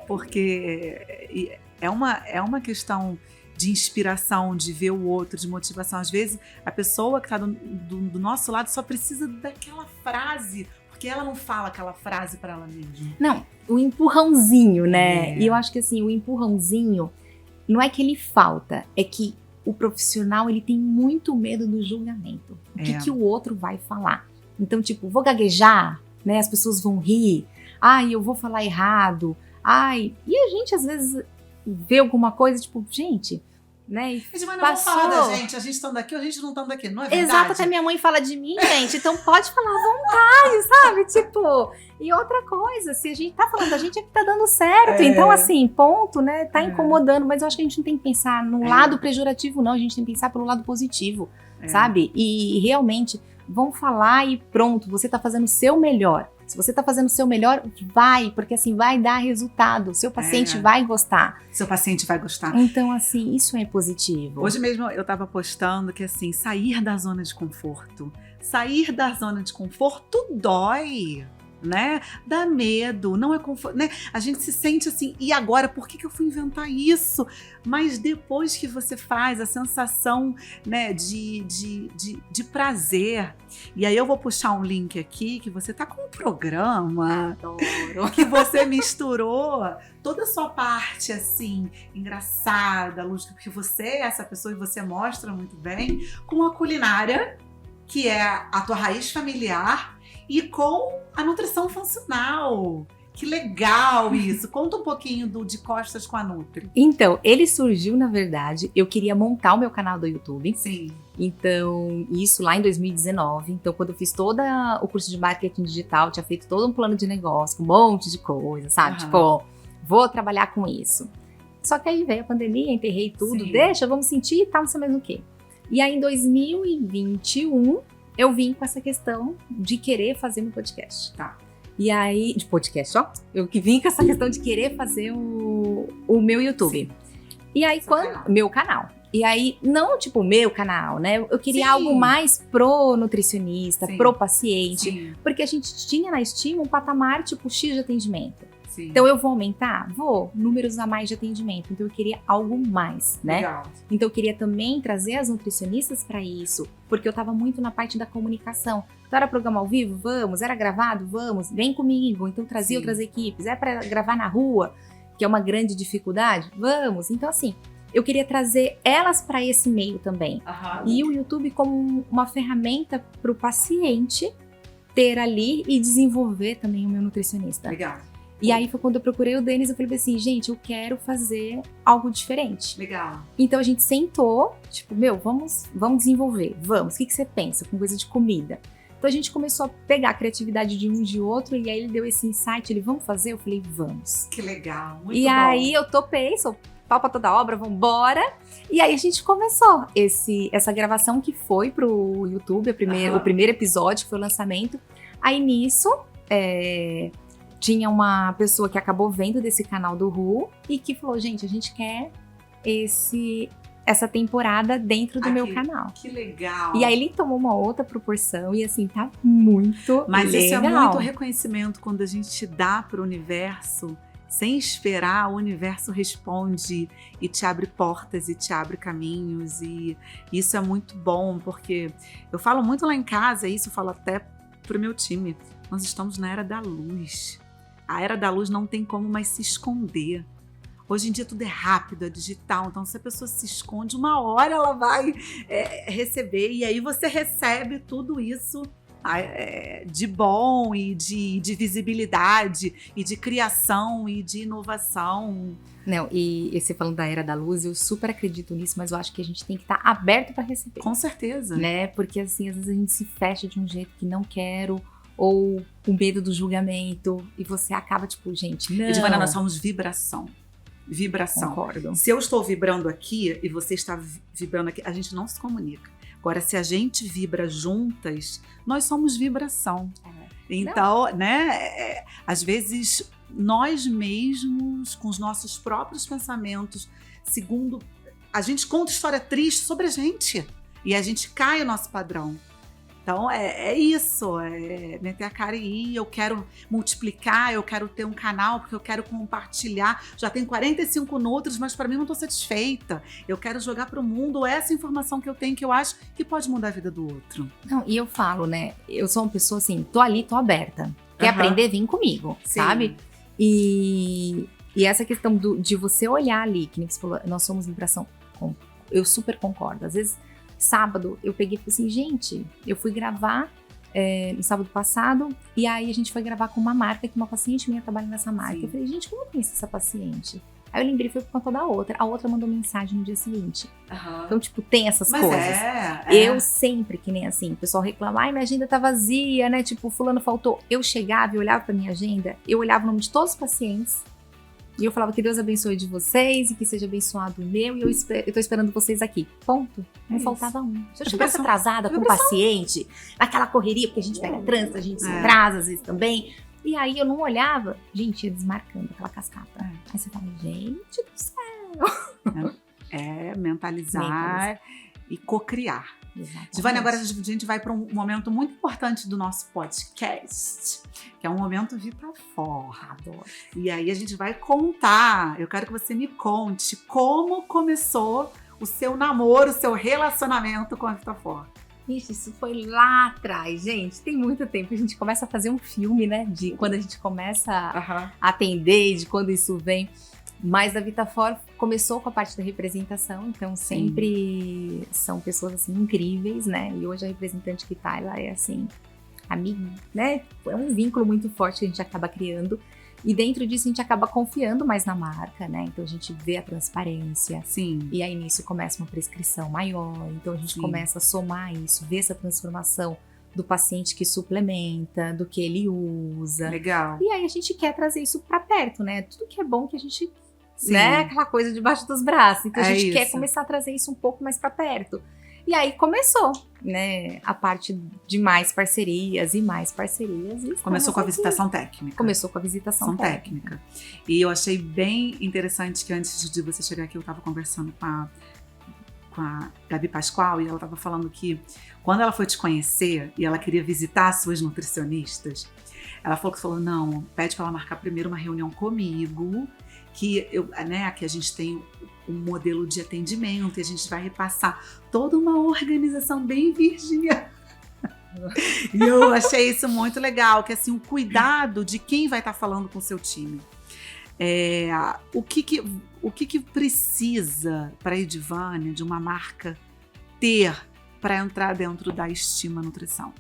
Porque é uma questão de inspiração, de ver o outro, de motivação. Às vezes, a pessoa que está do nosso lado só precisa daquela frase... Porque ela não fala aquela frase para ela mesma. Não, o empurrãozinho, né? E eu acho que assim, o empurrãozinho não é que ele falta, é que o profissional, ele tem muito medo do julgamento. O que o outro vai falar. Então, tipo, vou gaguejar, né? As pessoas vão rir. Ai, eu vou falar errado. Ai, e a gente às vezes vê alguma coisa, tipo, gente... Né? Mas não vamos falar da gente, a gente estando aqui ou a gente não estando aqui, não é verdade? Exato, até minha mãe fala de mim, gente, então pode falar à vontade, sabe? Tipo, e outra coisa, se a gente tá falando da gente é que tá dando certo, então assim, ponto, né? Tá incomodando, mas eu acho que a gente não tem que pensar no lado pejorativo, não, a gente tem que pensar pelo lado positivo, sabe? E realmente, vão falar e pronto, você tá fazendo o seu melhor. Se você tá fazendo o seu melhor, vai, porque assim, vai dar resultado. O seu paciente vai gostar. Seu paciente vai gostar. Então, assim, isso é positivo. Hoje mesmo eu tava postando que, assim, sair da zona de conforto. Sair da zona de conforto dói, né? Dá medo, não é conforto, né? A gente se sente assim, e agora, por que eu fui inventar isso? Mas depois que você faz, a sensação, né, de prazer. E aí eu vou puxar um link aqui, que você tá com um programa. Adoro. Que você misturou toda a sua parte, assim, engraçada, lúdica, porque você é essa pessoa e você mostra muito bem, com a culinária, que é a tua raiz familiar, e com a nutrição funcional. Que legal isso! Conta um pouquinho do De Costas com a Nutri. Então, ele surgiu, na verdade, eu queria montar o meu canal do YouTube. Sim. Então, isso lá em 2019. Então, quando eu fiz todo o curso de marketing digital, tinha feito todo um plano de negócio, com um monte de coisa, sabe? Tipo, vou trabalhar com isso. Só que aí veio a pandemia, enterrei tudo, vamos sentir e tal, não sei mais o quê. E aí, em 2021, eu vim com essa questão de querer fazer meu podcast. Tá. E aí, de podcast, ó. Eu que vim com essa questão de querer fazer o meu YouTube. Sim. E aí, meu canal. E aí, não tipo meu canal, né? Eu queria algo mais pro nutricionista, pro paciente. Sim. Porque a gente tinha na estima um patamar tipo X de atendimento. Sim. Então, eu vou aumentar? Vou. Números a mais de atendimento. Então, eu queria algo mais, né? Legal. Então, eu queria também trazer as nutricionistas para isso. Porque eu tava muito na parte da comunicação. Então, era programa ao vivo? Vamos. Era gravado? Vamos. Vem comigo. Então, trazia outras equipes. É para gravar na rua, que é uma grande dificuldade? Vamos. Então, assim, eu queria trazer elas para esse meio também. E o YouTube como uma ferramenta para o paciente ter ali e desenvolver também o meu nutricionista. Legal. E aí foi quando eu procurei o Denis, eu falei assim, gente, eu quero fazer algo diferente. Legal. Então a gente sentou, tipo, vamos desenvolver, vamos. O que você pensa com coisa de comida? Então a gente começou a pegar a criatividade de um de outro e aí ele deu esse insight, vamos fazer? Eu falei, vamos. Que legal, muito bom. E aí eu topei, sou pau pra toda obra, vambora. E aí a gente começou essa gravação que foi pro YouTube, o primeiro episódio, que foi o lançamento. Aí nisso, tinha uma pessoa que acabou vendo desse canal do Ru e que falou, gente, a gente quer essa temporada dentro do meu canal. Que legal. E aí ele tomou uma outra proporção e assim, tá muito Mas legal. Isso é muito reconhecimento quando a gente dá pro universo, sem esperar, o universo responde e te abre portas e te abre caminhos, e isso é muito bom, porque eu falo muito lá em casa, isso eu falo até pro meu time, nós estamos na era da luz. A era da luz não tem como mais se esconder. Hoje em dia tudo é rápido, é digital, então se a pessoa se esconde, uma hora ela vai receber, e aí você recebe tudo isso de bom e de visibilidade e de criação e de inovação. Não, e você falando da era da luz, eu super acredito nisso, mas eu acho que a gente tem que estar aberto para receber. Com certeza. Né? Porque assim, às vezes a gente se fecha de um jeito que não quero, ou com medo do julgamento, e você acaba tipo, gente, não. Edivana, nós somos vibração. Vibração. Concordo. Se eu estou vibrando aqui e você está vibrando aqui, a gente não se comunica. Agora, se a gente vibra juntas, nós somos vibração. Então, né, às vezes nós mesmos, com os nossos próprios pensamentos, segundo, a gente conta história triste sobre a gente e a gente cai o nosso padrão. Então, é isso, meter a cara e ir, eu quero multiplicar, eu quero ter um canal, porque eu quero compartilhar. Já tenho 45 nutris, mas para mim não estou satisfeita. Eu quero jogar para o mundo essa informação que eu tenho, que eu acho que pode mudar a vida do outro. Não, e eu falo, né, eu sou uma pessoa assim, tô ali, tô aberta. Quer aprender, vem comigo, sabe? E essa questão de você olhar ali, que nem você falou, nós somos vibração, eu super concordo. Às vezes, sábado, eu peguei e falei assim, gente, eu fui gravar no sábado passado, e aí a gente foi gravar com uma marca, que uma paciente minha trabalha nessa marca. Eu falei, gente, como eu conheço essa paciente? Aí eu lembrei, foi por conta da outra. A outra mandou mensagem no dia seguinte. Então, tipo, tem essas coisas. Eu sempre, que nem assim, o pessoal reclama, ai, minha agenda tá vazia, né? Tipo, fulano faltou. Eu chegava e olhava pra minha agenda, eu olhava o nome de todos os pacientes, E eu falava que Deus abençoe de vocês e que seja abençoado o meu. E eu tô esperando vocês aqui. Ponto. Não faltava um. Se eu estivesse atrasada com o paciente, naquela correria, porque a gente pega trânsito, a gente se atrasa às vezes também. E aí eu não olhava, gente, ia desmarcando aquela cascata. Aí você fala, gente do céu. Mentalizar e cocriar. Exatamente. Giovana, agora a gente vai para um momento muito importante do nosso podcast, que é um momento Vitafor. Adoro. E aí a gente vai contar, eu quero que você me conte como começou o seu namoro, o seu relacionamento com a Vitafor. Ixi, isso foi lá atrás, gente. Tem muito tempo. A gente começa a fazer um filme, né? De quando a gente começa a atender, de quando isso vem. Mas a Vitafor começou com a parte da representação, então sempre são pessoas assim incríveis, né? E hoje a representante que tá, ela é assim, amiga, né? É um vínculo muito forte que a gente acaba criando. E dentro disso a gente acaba confiando mais na marca, né? Então a gente vê a transparência. Sim. E aí nisso começa uma prescrição maior. Então a gente começa a somar isso, ver essa transformação do paciente que suplementa, do que ele usa. Legal. E aí a gente quer trazer isso pra perto, né? Tudo que é bom que a gente, né? Aquela coisa debaixo dos braços. Então a gente quer começar a trazer isso um pouco mais pra perto. E aí começou, né? A parte de mais parcerias e mais parcerias. E começou com a visitação técnica. Começou com a visitação técnica. E eu achei bem interessante que antes de você chegar aqui eu tava conversando com a Gabi Pascoal e ela tava falando que quando ela foi te conhecer e ela queria visitar suas nutricionistas, ela falou, não, pede para ela marcar primeiro uma reunião comigo, que que a gente tem um modelo de atendimento e a gente vai repassar toda uma organização bem virginiana. E eu achei isso muito legal, que assim, o cuidado de quem vai estar falando com o seu time. O que precisa para a Edvânia, de uma marca, ter para entrar dentro da Estima Nutrição?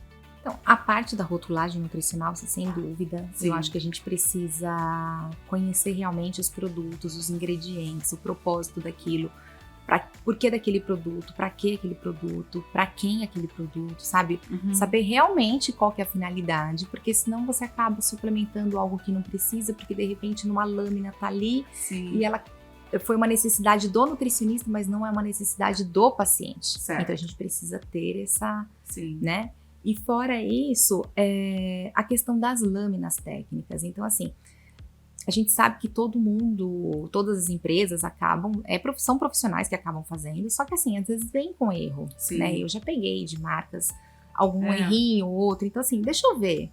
Então, a parte da rotulagem nutricional, sem dúvida, eu acho que a gente precisa conhecer realmente os produtos, os ingredientes, o propósito daquilo, por que daquele produto, para que aquele produto, para quem aquele produto, sabe? Saber realmente qual que é a finalidade, porque senão você acaba suplementando algo que não precisa, porque de repente numa lâmina tá ali e ela foi uma necessidade do nutricionista, mas não é uma necessidade do paciente. Certo. Então a gente precisa ter essa, né? E fora isso, a questão das lâminas técnicas. Então, assim, a gente sabe que todo mundo, todas as empresas acabam, são profissionais que acabam fazendo, só que assim, às vezes vem com erro, né? Eu já peguei de marcas algum errinho ou outro, então assim, deixa eu ver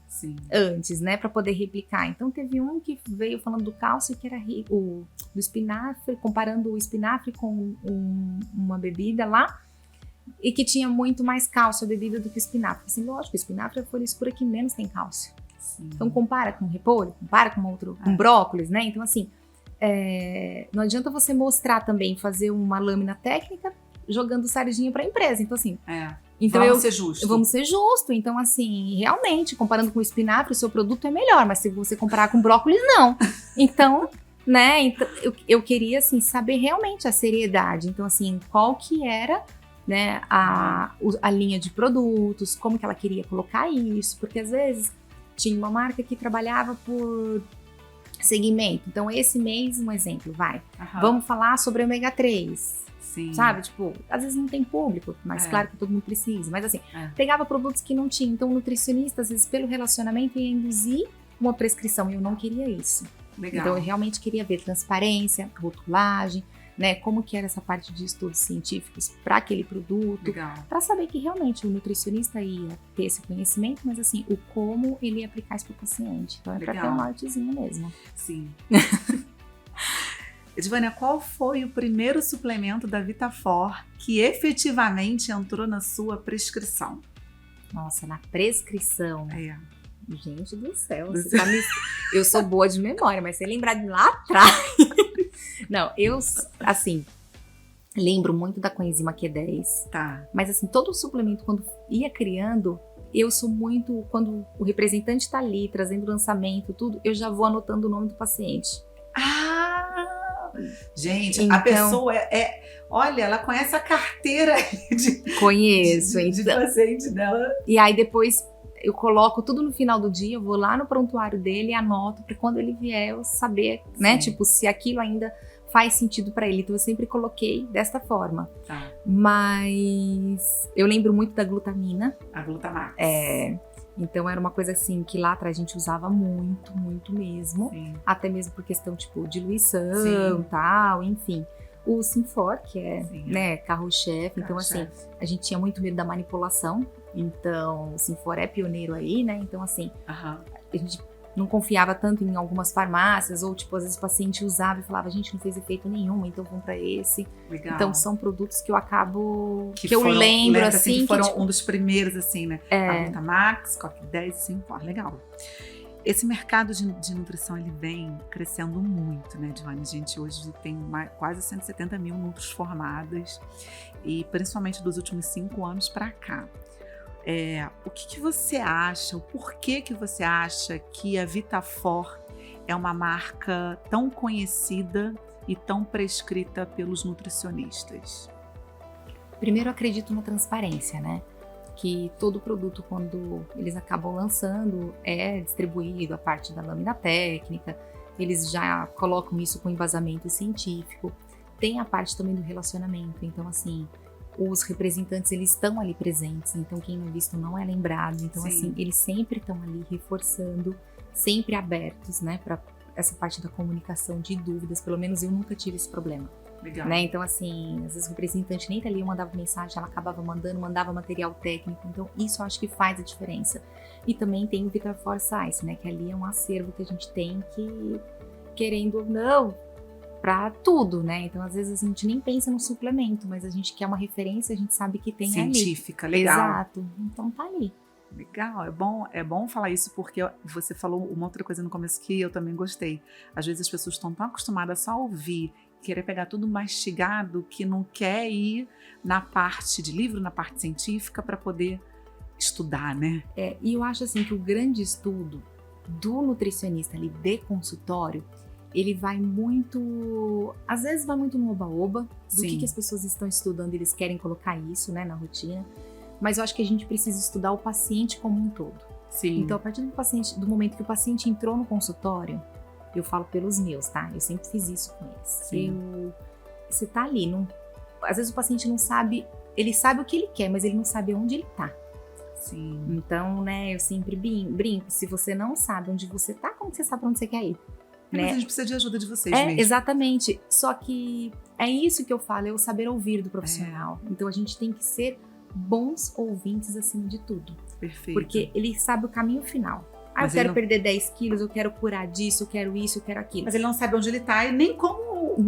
antes, né, para poder replicar. Então teve um que veio falando do cálcio que era do espinafre, comparando o espinafre com uma bebida lá, e que tinha muito mais cálcio a bebida do que o espinafre. Assim, lógico, o espinafre é a folha escura que menos tem cálcio. Então compara com repolho, compara com com brócolis, né? Então assim, não adianta você mostrar também, fazer uma lâmina técnica jogando sardinha para a empresa. Então assim, então vamos ser justos. Vamos ser justos. Então assim, realmente, comparando com o espinafre, o seu produto é melhor, mas se você comparar com brócolis, não. Então, né? Então, eu queria assim saber realmente a seriedade. Então assim, qual que era, né, a linha de produtos, como que ela queria colocar isso, porque às vezes tinha uma marca que trabalhava por segmento. Então esse mês, um exemplo, vamos falar sobre ômega 3, sabe? Tipo, às vezes não tem público, mas claro que todo mundo precisa, mas assim, pegava produtos que não tinha, então o nutricionista, às vezes pelo relacionamento, ia induzir uma prescrição e eu não queria isso. Legal. Então eu realmente queria ver transparência, rotulagem, né, como que era essa parte de estudos científicos para aquele produto, para saber que realmente o nutricionista ia ter esse conhecimento, mas assim, o como ele ia aplicar isso para o paciente. Então é para ter um nortezinho mesmo. Sim. Edvânia, qual foi o primeiro suplemento da Vitafor que efetivamente entrou na sua prescrição? Nossa, na prescrição. Gente do céu, eu sou boa de memória, mas você lembrar de lá atrás. Não, eu, assim, lembro muito da coenzima Q10. Mas, assim, todo o suplemento, quando ia criando, eu sou muito... Quando o representante tá ali, trazendo lançamento, tudo, eu já vou anotando o nome do paciente. Gente, então, a pessoa olha, ela conhece a carteira de paciente dela. E aí, depois... eu coloco tudo no final do dia, eu vou lá no prontuário dele e anoto para quando ele vier eu saber, né? Tipo, se aquilo ainda faz sentido para ele. Então eu sempre coloquei desta forma. Tá. Mas eu lembro muito da glutamina. A Glutamax. Então era uma coisa assim que lá atrás a gente usava muito, muito mesmo. Sim. Até mesmo por questão, tipo, diluição e tal, enfim. O Sinfor, que é, né, carro-chefe. Então, assim, a gente tinha muito medo da manipulação. Então, o Sinfor é pioneiro aí, né? Então, assim, a gente não confiava tanto em algumas farmácias. Ou, tipo, às vezes o paciente usava e falava, gente, não fez efeito nenhum, então vamos pra esse. Legal. Então, são produtos que eu acabo... Que eu lembro, assim, que foram tipo, um dos primeiros, assim, né? A Glutamax, COQ10 e Sinfor. Legal. Esse mercado de nutrição, ele vem crescendo muito, né, Divane? A gente hoje tem quase 170 mil nutros formadas, e principalmente dos últimos 5 anos para cá. O que você acha, o porquê que você acha que a Vitafor é uma marca tão conhecida e tão prescrita pelos nutricionistas? Primeiro, eu acredito na transparência, né? Que todo produto, quando eles acabam lançando, é distribuído a parte da lâmina técnica, eles já colocam isso com embasamento científico. Tem a parte também do relacionamento, então assim, os representantes, eles estão ali presentes, então quem não é visto não é lembrado, então assim, eles sempre estão ali reforçando, sempre abertos, né, para essa parte da comunicação de dúvidas, pelo menos eu nunca tive esse problema. Legal. Né? Então, assim, às vezes o representante nem tá ali, eu mandava mensagem, ela acabava mandava material técnico. Então, isso eu acho que faz a diferença. E também tem o Vitafor Science, né? Que ali é um acervo que a gente tem que, querendo ou não, pra tudo, né? Então, às vezes a gente nem pensa no suplemento, mas a gente quer uma referência, a gente sabe que tem científica, ali. Legal. Exato. Então, tá ali. Legal, é bom falar isso porque você falou uma outra coisa no começo que eu também gostei. Às vezes as pessoas estão tão acostumadas só a ouvir, querer pegar tudo mastigado, que não quer ir na parte de livro, na parte científica, para poder estudar, né? E eu acho assim que o grande estudo do nutricionista ali de consultório, ele vai muito, às vezes vai muito no oba-oba, do que as pessoas estão estudando, eles querem colocar isso, né, na rotina, mas eu acho que a gente precisa estudar o paciente como um todo. Sim. Então, a partir do momento que o paciente entrou no consultório, eu falo pelos meus, tá? Eu sempre fiz isso com eles. Você tá ali, às vezes o paciente não sabe, ele sabe o que ele quer, mas ele não sabe onde ele tá. Sim. Então, né, eu sempre brinco, se você não sabe onde você tá, como você sabe pra onde você quer ir? Né? Mas a gente precisa de ajuda de vocês mesmo. Exatamente. Só que é isso que eu falo, é o saber ouvir do profissional. Então, a gente tem que ser bons ouvintes acima de tudo. Perfeito. Porque ele sabe o caminho final. Eu quero perder 10 quilos, eu quero curar disso, eu quero isso, eu quero aquilo. Mas ele não sabe onde ele tá e nem como.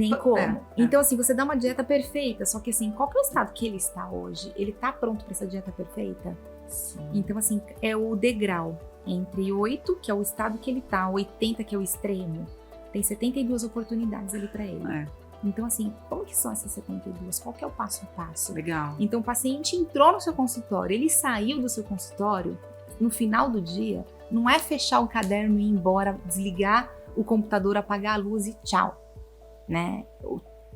Então, assim, você dá uma dieta perfeita, só que assim, qual que é o estado que ele está hoje? Ele tá pronto para essa dieta perfeita? Sim. Então, assim, é o degrau entre 8, que é o estado que ele tá, 80, que é o extremo. Tem 72 oportunidades ali para ele. Então, assim, como que são essas 72? Qual que é o passo a passo? Legal. Então, o paciente entrou no seu consultório, ele saiu do seu consultório, no final do dia, não é fechar o caderno e ir embora, desligar o computador, apagar a luz e tchau, né?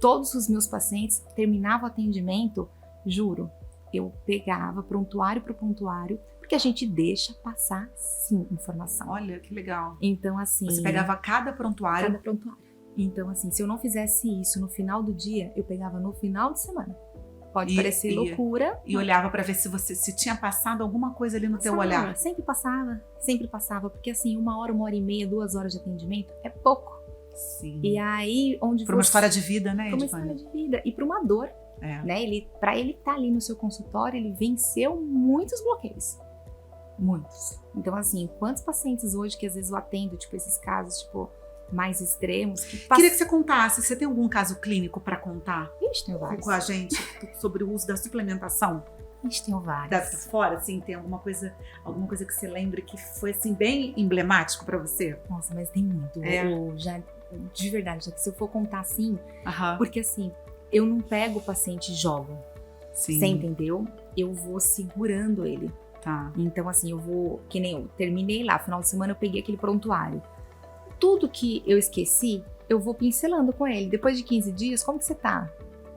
Todos os meus pacientes terminavam o atendimento, juro, eu pegava prontuário por prontuário, porque a gente deixa passar, sim, informação. Olha, que legal. Então, assim... Você pegava cada prontuário? Cada prontuário. Então, assim, se eu não fizesse isso no final do dia, eu pegava no final de semana. Pode parecer loucura. E olhava pra ver se tinha passado alguma coisa ali no teu olhar. Sempre passava. Porque assim, 1 hora, 1h30, 2 horas de atendimento é pouco. Sim. E aí, Pra uma história de vida, né, Pra uma história de vida. E pra uma dor, né? Pra ele estar ali no seu consultório, ele venceu muitos bloqueios. Muitos. Então, assim, quantos pacientes hoje que às vezes eu atendo, tipo, esses casos, tipo... mais extremos. Queria que você contasse, você tem algum caso clínico para contar? Ixi, tem vários. Com a gente sobre o uso da suplementação? Ixi, tem vários. Da Vitafor, assim, tem alguma coisa que você lembre que foi, assim, bem emblemático para você? Nossa, mas tem muito. De verdade, já que se eu for contar assim, porque assim, eu não pego o paciente e jogo. Sim. Você entendeu? Eu vou segurando ele. Tá. Então, assim, eu vou, que nem eu terminei lá, final de semana eu peguei aquele prontuário. Tudo que eu esqueci, eu vou pincelando com ele. Depois de 15 dias, como que você tá?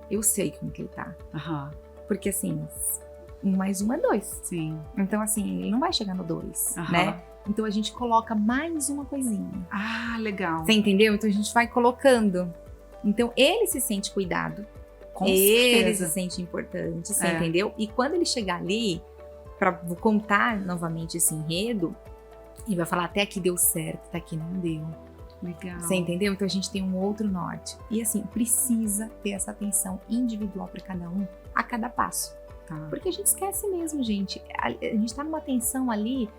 Eu sei como que ele tá. Aham. Porque assim, 1 mais 1 é 2. Sim. Então, assim, ele não vai chegar no 2, Aham. né? Então, a gente coloca mais uma coisinha. Ah, legal. Você entendeu? Então, a gente vai colocando. Então, ele se sente cuidado. Com ele certeza. se sente importante, você É. entendeu? E quando ele chegar ali, pra contar novamente esse enredo, ele vai falar, até aqui deu certo, até aqui não deu. Legal. Você entendeu? Então a gente tem um outro norte. E assim, precisa ter essa atenção individual para cada um, a cada passo. Tá. Porque a gente esquece mesmo, gente. A gente tá numa tensão ali.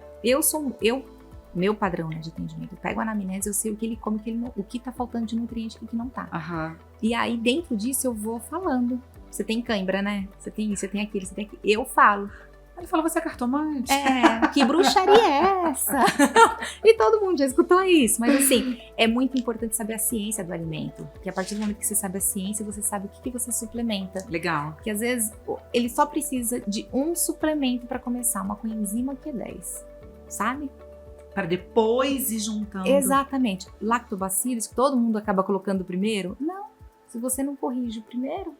Meu padrão, né, de atendimento, eu pego a anamnese, eu sei o que ele come, o que tá faltando de nutriente e o que não tá. Aham. E aí, dentro disso, eu vou falando. Você tem cãibra, né? Você tem isso, você tem aquilo, você tem aquilo. Eu falo. Ele falou, você é cartomante? Que bruxaria é essa? E todo mundo já escutou isso. Mas assim, é muito importante saber a ciência do alimento. Porque a partir do momento que você sabe a ciência, você sabe o que você suplementa. Legal. Porque às vezes, ele só precisa de um suplemento para começar. Uma coenzima Q10, sabe? Para depois ir juntando. Exatamente. Lactobacillus, que todo mundo acaba colocando primeiro. Não. Se você não corrige o primeiro,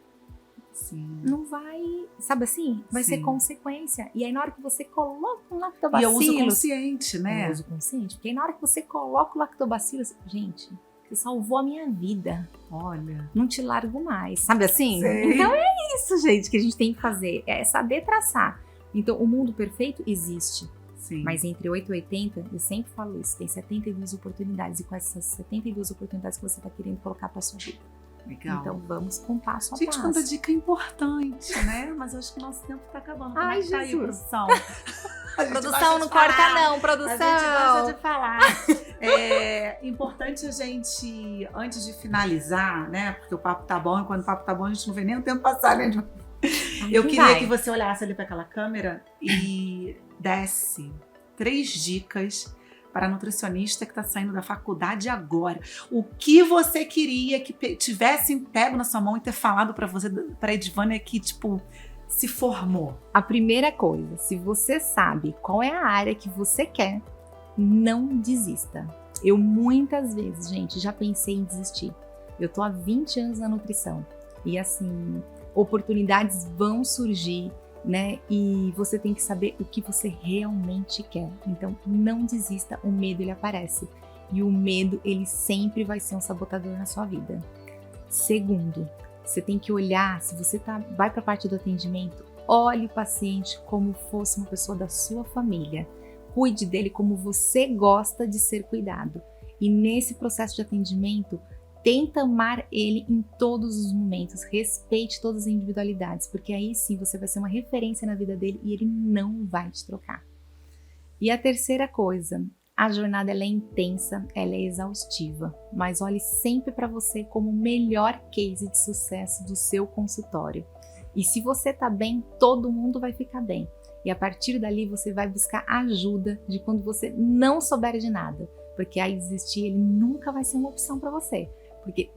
Sim. não vai, sabe assim? Vai ser Sim. consequência. E aí na hora que você coloca um E lactobacillus... eu uso consciente, né? Eu uso consciente. Porque aí na hora que você coloca o lactobacillus... Gente, você salvou a minha vida. Olha. Não te largo mais. Sabe assim? Sei. Então é isso, gente, que a gente tem que fazer. É saber traçar. Então o mundo perfeito existe. Sim. Mas entre 8 e 80, eu sempre falo isso, tem 72 oportunidades. E com essas 72 oportunidades que você está querendo colocar para sua vida. Legal. Então vamos com passo a Gente, passo. quanta dica importante, né? Mas eu acho que o nosso tempo tá acabando. Como Ai, é que tá aí, Jesus. produção? A gente Produção, gosta não de corta falar. não, A produção. gente gosta de falar. É importante a gente, antes de finalizar, né? Porque o papo tá bom, e quando o papo tá bom, a gente não vê nem o tempo passar, né? Eu queria que você olhasse ali para aquela câmera e desse 3 dicas para a nutricionista que está saindo da faculdade agora. O que você queria que tivessem pego na sua mão e ter falado para você, para a Edvânia, que, tipo, se formou? A primeira coisa, se você sabe qual é a área que você quer, não desista. Eu muitas vezes, gente, já pensei em desistir. Eu tô há 20 anos na nutrição e assim, oportunidades vão surgir, né? E você tem que saber o que você realmente quer. Então, não desista, o medo ele aparece. E o medo, ele sempre vai ser um sabotador na sua vida. Segundo, você tem que olhar, se você vai para a parte do atendimento, olhe o paciente como fosse uma pessoa da sua família. Cuide dele como você gosta de ser cuidado. E nesse processo de atendimento, tenta amar ele em todos os momentos, respeite todas as individualidades, porque aí sim você vai ser uma referência na vida dele e ele não vai te trocar. E a terceira coisa, a jornada ela é intensa, ela é exaustiva, mas olhe sempre para você como o melhor case de sucesso do seu consultório. E se você tá bem, todo mundo vai ficar bem. E a partir dali você vai buscar ajuda de quando você não souber de nada, porque aí desistir ele nunca vai ser uma opção para você. Porque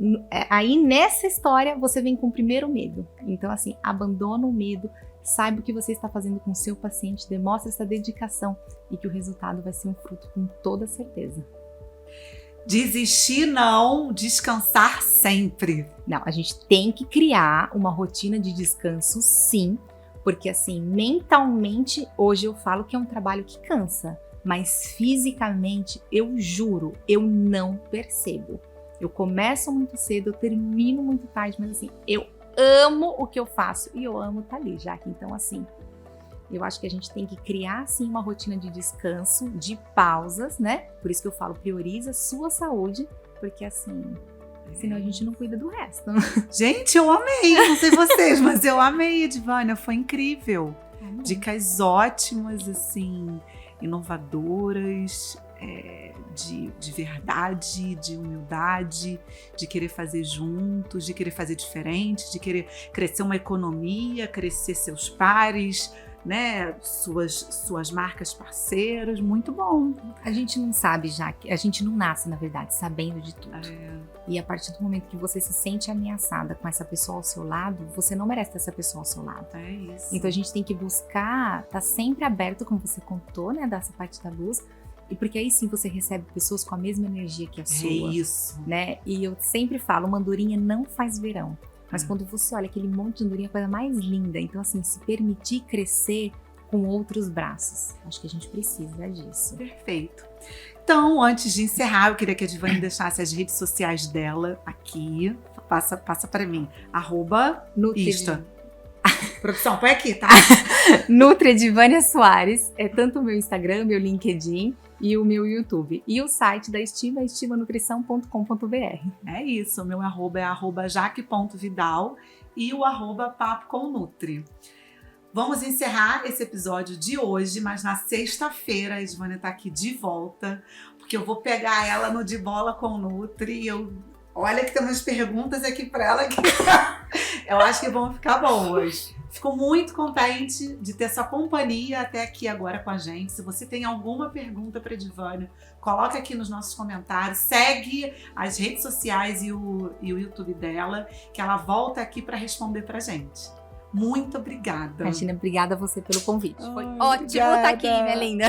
aí nessa história você vem com o primeiro medo. Então assim, abandona o medo, saiba o que você está fazendo com o seu paciente, demonstre essa dedicação e que o resultado vai ser um fruto com toda certeza. Desistir não, descansar sempre. Não, a gente tem que criar uma rotina de descanso sim, porque assim, mentalmente hoje eu falo que é um trabalho que cansa, mas fisicamente eu juro, eu não percebo. Eu começo muito cedo, eu termino muito tarde, mas assim, eu amo o que eu faço e eu amo estar ali, Jaque. Então assim, eu acho que a gente tem que criar assim uma rotina de descanso, de pausas, né? Por isso que eu falo, prioriza a sua saúde, porque assim, senão a gente não cuida do resto. Gente, eu amei, não sei vocês, mas eu amei, Edvânia, foi incrível. Dicas ótimas, assim, inovadoras, de verdade, de humildade, de querer fazer juntos, de querer fazer diferente, de querer crescer uma economia, crescer seus pares, né, suas marcas parceiras, muito bom. A gente não sabe, Jaque, a gente não nasce, na verdade, sabendo de tudo. E a partir do momento que você se sente ameaçada com essa pessoa ao seu lado, você não merece ter essa pessoa ao seu lado. É isso. Então a gente tem que buscar, tá sempre aberto, como você contou, né, dessa parte da luz, e porque aí sim você recebe pessoas com a mesma energia que a sua. É isso. Né? E eu sempre falo, uma andorinha não faz verão. Mas quando você olha aquele monte de andorinha, é a coisa mais linda. Então, assim, se permitir crescer com outros braços. Acho que a gente precisa disso. Perfeito. Então, antes de encerrar, eu queria que a Divani deixasse as redes sociais dela aqui. Passa para mim. @Insta. Produção, põe aqui, tá? Nutridivânia Soares. É tanto o meu Instagram, meu LinkedIn e o meu YouTube. E o site da Estima é estimanutrição.com.br. É isso. O meu arroba é @jaque.vidal e o @papo com Nutri. Vamos encerrar esse episódio de hoje, mas na sexta-feira a Edvânia tá aqui de volta, porque eu vou pegar ela no De Bola com Nutri. Olha que tem umas perguntas aqui para ela que eu acho que vão ficar boas. Fico muito contente de ter sua companhia até aqui agora com a gente. Se você tem alguma pergunta para a Edvânia, coloca aqui nos nossos comentários. Segue as redes sociais e o YouTube dela, que ela volta aqui para responder para a gente. Muito obrigada. Martina, obrigada a você pelo convite. Foi ótimo obrigada. estar aqui, minha linda.